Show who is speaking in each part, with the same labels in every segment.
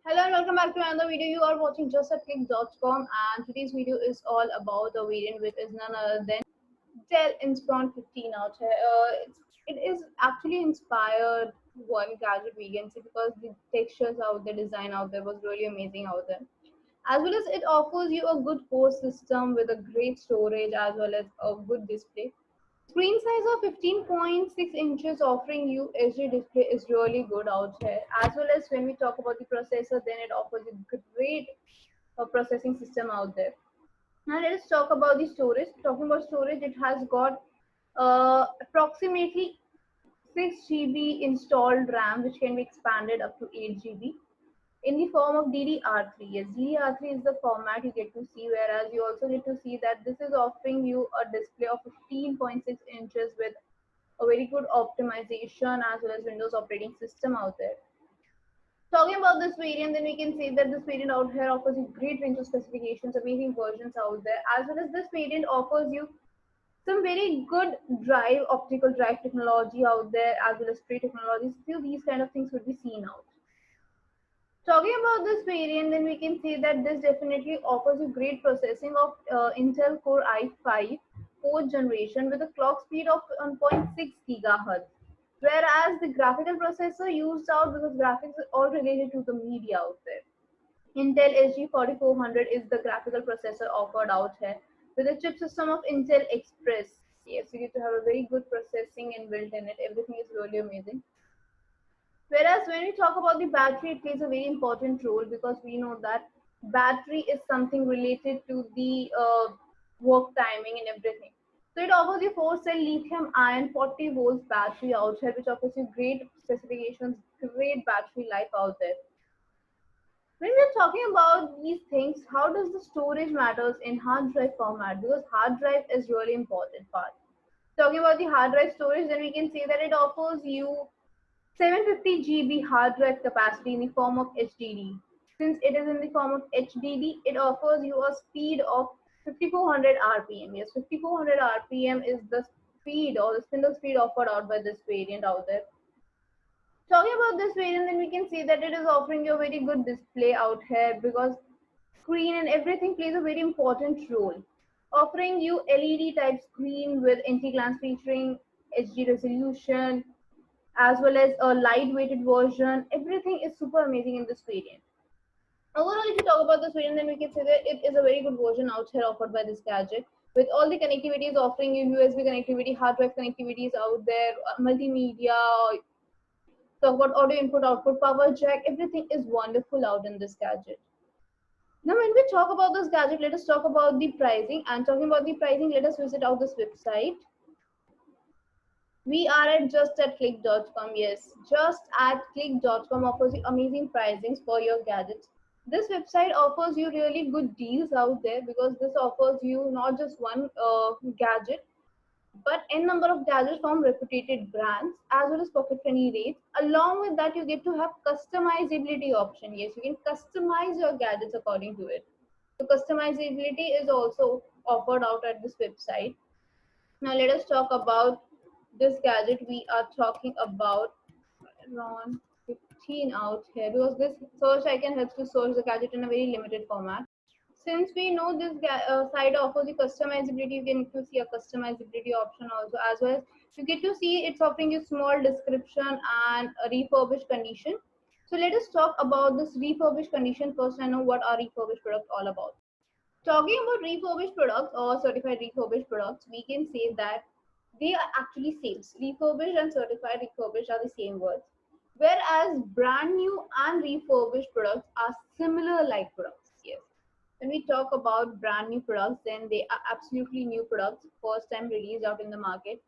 Speaker 1: Hello and welcome back to another video. You are watching just at click.com, and today's video is all about the variant which is none other than Dell Inspiron 15 out here. It is actually inspired one gadget we can see because the textures out there, design out there was really amazing out there. As well as it offers you a good core system with a great storage as well as a good display. Screen size of 15.6 inches offering you HD display is really good out here. As well as when we talk about the processor, then it offers a great processing system out there. Now let us talk about the storage. Talking about storage, it has got approximately 6 GB installed RAM, which can be expanded up to 8 GB in the form of DDR3. Yes, DDR3 is the format you get to see, whereas you also get to see that this is offering you a display of 15.6 inches with a very good optimization as well as Windows operating system out there. Talking about this variant, then we can say that this variant out here offers you great range of specifications, amazing versions out there, as well as this variant offers you some very good drive, optical drive technology out there, as well as tray technologies. Still, these kind of things would be seen out. Talking about this variant, then we can say that this definitely offers you great processing of Intel Core i5 fourth generation with a clock speed of 1.6 gigahertz. Whereas the graphical processor used out because graphics are all related to the media out there. Intel SG4400 is the graphical processor offered out here with a chip system of Intel Express. Yes, you get to have a very good processing inbuilt in it. Everything is really amazing. Whereas when we talk about the battery, it plays a very important role because we know that battery is something related to the work timing and everything. So it offers you 4-cell lithium ion 40 volts battery out here, which offers you great specifications, great battery life out there. When we're talking about these things, how does the storage matters in hard drive format? Because hard drive is really important part. Talking about the hard drive storage, then we can say that it offers you 750 GB hard drive capacity in the form of HDD. Since it is in the form of HDD, it offers you a speed of 5400 RPM. Yes, 5400 RPM is the speed or the spindle speed offered out by this variant out there. Talking about this variant, then we can see that it is offering you a very good display out here because screen and everything plays a very important role. Offering you LED type screen with anti-glance featuring HD resolution, as well as a lightweighted version. Everything is super amazing in this variant. Overall, if you talk about this variant, then we can say that it is a very good version out here offered by this gadget. With all the connectivities offering you USB connectivity, hard drive connectivities out there, multimedia, talk about audio input, output, power jack, everything is wonderful out in this gadget. Now, when we talk about this gadget, let us talk about the pricing. And talking about the pricing, let us visit out this website. We are at just at click.com. Yes, just at click.com offers you amazing pricings for your gadgets. This website offers you really good deals out there because this offers you not just one gadget, but n number of gadgets from reputed brands as well as pocket friendly rates. Along with that, you get to have customizability option. Yes, you can customize your gadgets according to it. So customizability is also offered out at this website. Now let us talk about this gadget. We are talking about around 15 out here because this search icon helps to search the gadget in a very limited format. Since we know this site offers you customizability, you can to see a customizability option also, as well as you get to see it's offering you small description and a refurbished condition. So let us talk about this refurbished condition first and know what are refurbished products all about. Talking about refurbished products or certified refurbished products, we can say that they are actually same. Refurbished and certified refurbished are the same words. Whereas brand new and refurbished products are similar like products. Yes. When we talk about brand new products, then they are absolutely new products, first time released out in the market.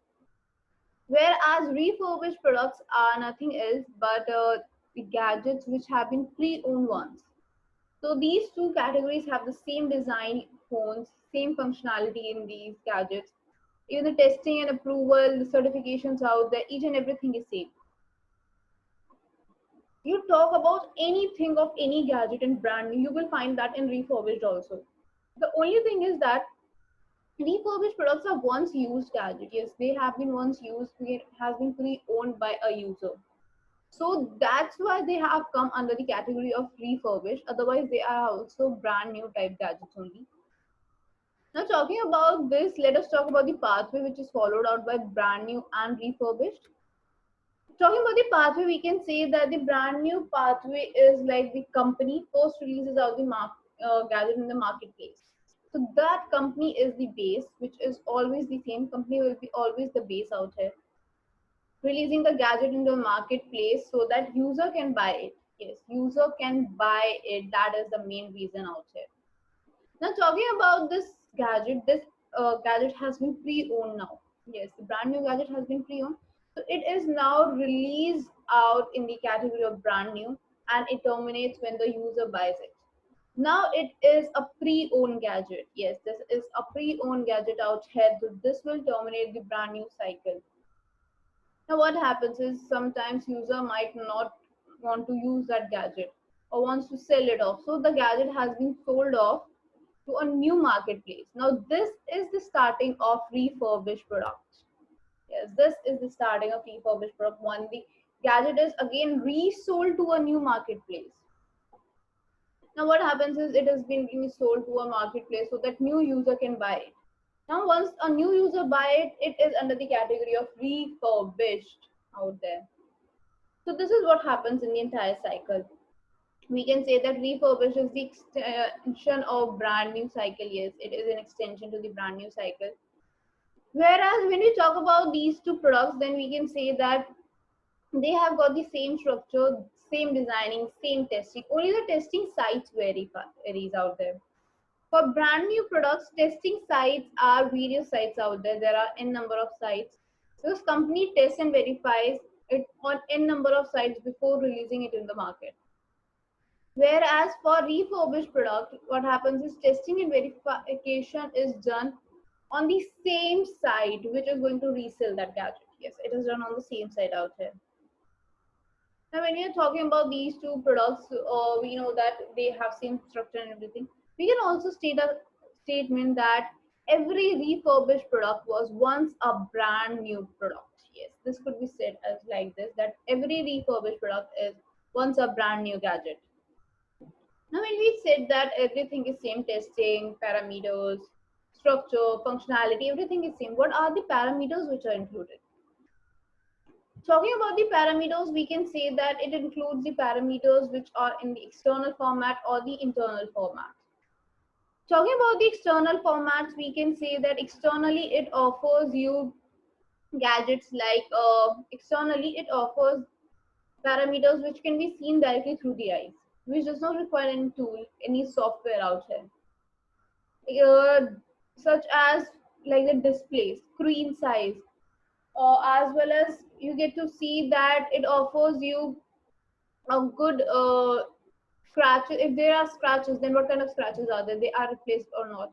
Speaker 1: Whereas refurbished products are nothing else but the gadgets which have been pre-owned ones. So these two categories have the same design phones, same functionality in these gadgets. Even the testing and approval, the certifications out there, each and everything is same. You talk about anything of any gadget and brand new, you will find that in refurbished also. The only thing is that refurbished products are once used gadget. Yes, they have been once used, it has been pre-owned by a user. So that's why they have come under the category of refurbished. Otherwise, they are also brand new type gadgets only. Now, talking about this, let us talk about the pathway which is followed out by brand new and refurbished. Talking about the pathway, we can say that the brand new pathway is like the company first releases out the gadget in the marketplace. So that company is the base, which is always the same company will be always the base out here, releasing the gadget in the marketplace so that user can buy it. Yes, user can buy it. That is the main reason out here. Now talking about this gadget has been pre-owned now. Yes, the brand new gadget has been pre-owned. So it is now released out in the category of brand new, and it terminates when the user buys it. Now it is a pre-owned gadget. Yes, this is a pre-owned gadget out here. So this will terminate the brand new cycle. Now what happens is sometimes user might not want to use that gadget or wants to sell it off. So the gadget has been sold off to a new marketplace. Now this is the starting of refurbished products. Yes, this is the starting of refurbished product. One, the gadget is again resold to a new marketplace. Now what happens is it has been being sold to a marketplace so that new user can buy it. Now once a new user buy it, it is under the category of refurbished out there. So this is what happens in the entire cycle. We can say that refurbished is the extension of brand new cycle. Yes, it is an extension to the brand new cycle. Whereas when we talk about these two products, then we can say that they have got the same structure, same designing, same testing. Only the testing sites varies out there. For brand new products, testing sites are various sites out there. There are n number of sites. This company tests and verifies it on n number of sites before releasing it in the market. Whereas for refurbished product, what happens is testing and verification is done on the same site which is going to resell that gadget. Yes, it is done on the same site out here. Now, when we are talking about these two products, we know that they have same structure and everything. We can also state a statement that every refurbished product was once a brand new product. Yes, this could be said as like this, that every refurbished product is once a brand new gadget. Now, when we said that everything is same, testing, parameters, structure, functionality, everything is same. What are the parameters which are included? Talking about the parameters, we can say that it includes the parameters which are in the external format or the internal format. Talking about the external formats, we can say that externally it offers you gadgets like externally it offers parameters which can be seen directly through the eyes, which does not require any tool, any software out here, such as like the display, screen size, as well as you get to see that it offers you a good scratches. If there are scratches, then what kind of scratches are there? They are replaced or not?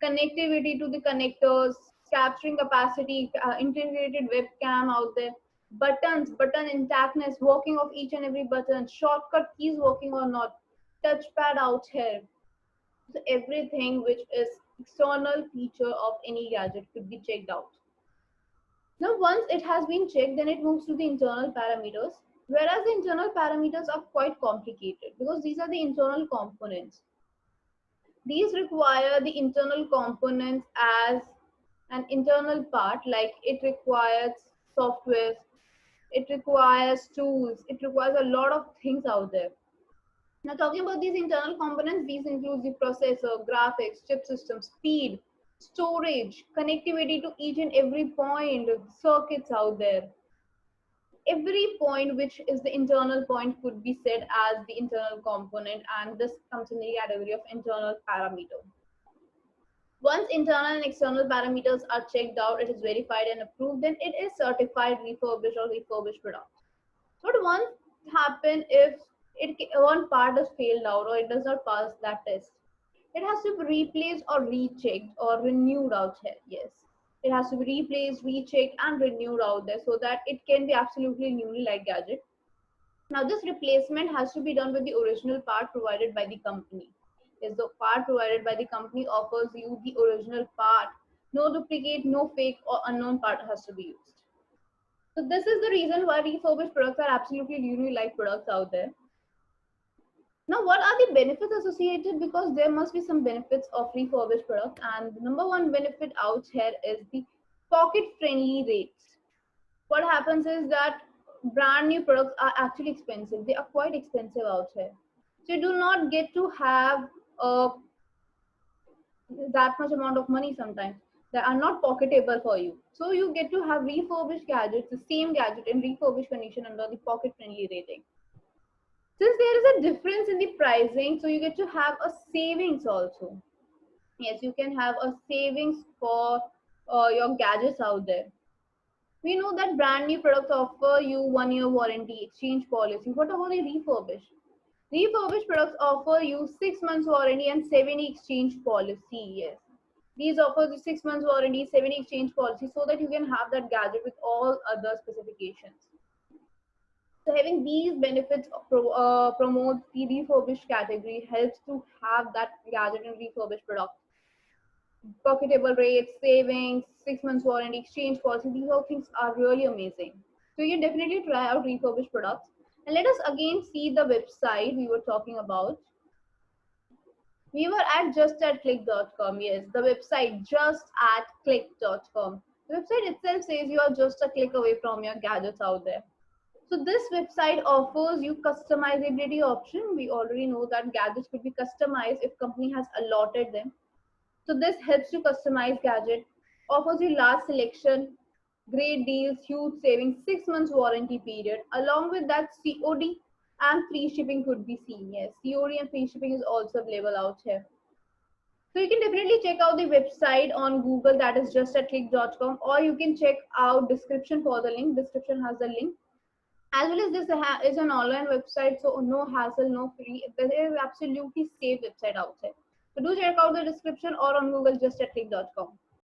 Speaker 1: Connectivity to the connectors, capturing capacity, integrated webcam out there, buttons, button intactness, working of each and every button, shortcut keys working or not, touchpad out here. So everything which is external feature of any gadget could be checked out. Now, once it has been checked, then it moves to the internal parameters. Whereas the internal parameters are quite complicated because these are the internal components. These require the internal components as an internal part, like it requires software, it requires tools, it requires a lot of things out there. Now, talking about these internal components, these include the processor, graphics, chip system, speed, storage, connectivity to each and every point, circuits out there. Every point which is the internal point could be said as the internal component, and this comes in the category of internal parameter. Once internal and external parameters are checked out, it is verified and approved, then it is certified refurbished or refurbished product. What once happen if one part is failed out or it does not pass that test? It has to be replaced or rechecked or renewed out here. Yes, it has to be replaced, rechecked, and renewed out there so that it can be absolutely newly like gadget. Now, this replacement has to be done with the original part provided by the company. Is the part provided by the company offers you the original part. No duplicate, no fake or unknown part has to be used. So this is the reason why refurbished products are absolutely really like products out there. Now, what are the benefits associated? Because there must be some benefits of refurbished products, and the number one benefit out here is the pocket-friendly rates. What happens is that brand new products are actually expensive. They are quite expensive out here, so you do not get to have that much amount of money sometimes that are not pocketable for you. So you get to have refurbished gadgets, the same gadget in refurbished condition under the pocket-friendly rating. Since there is a difference in the pricing, so you get to have a savings also. Yes, you can have a savings for your gadgets out there. We know that brand new products offer you 1 year warranty, exchange policy. What about the refurbished? Refurbished products offer you 6 months warranty and 70 exchange policy. Yes, these offer the 6 months warranty, 70 exchange policy, so that you can have that gadget with all other specifications. So having these benefits promotes the refurbished category, helps to have that gadget and refurbished product. Pocketable rates, savings, 6 months warranty, exchange policy, these all things are really amazing. So you can definitely try out refurbished products. And let us again see the website we were talking about. We were at justatclick.com. Yes, the website justatclick.com. The website itself says you are just a click away from your gadgets out there. So this website offers you customizability option. We already know that gadgets could be customized if company has allotted them. So this helps you customize gadget, offers you large selection, great deals, huge savings, 6 months warranty period. Along with that, COD and free shipping could be seen. Yes, COD and free shipping is also available out here. So you can definitely check out the website on Google, that is justatclick.com, or you can check out description for the link. Description has the link. As well as this is an online website, so no hassle, no free. This is absolutely safe website out there. So do check out the description or on Google justatclick.com.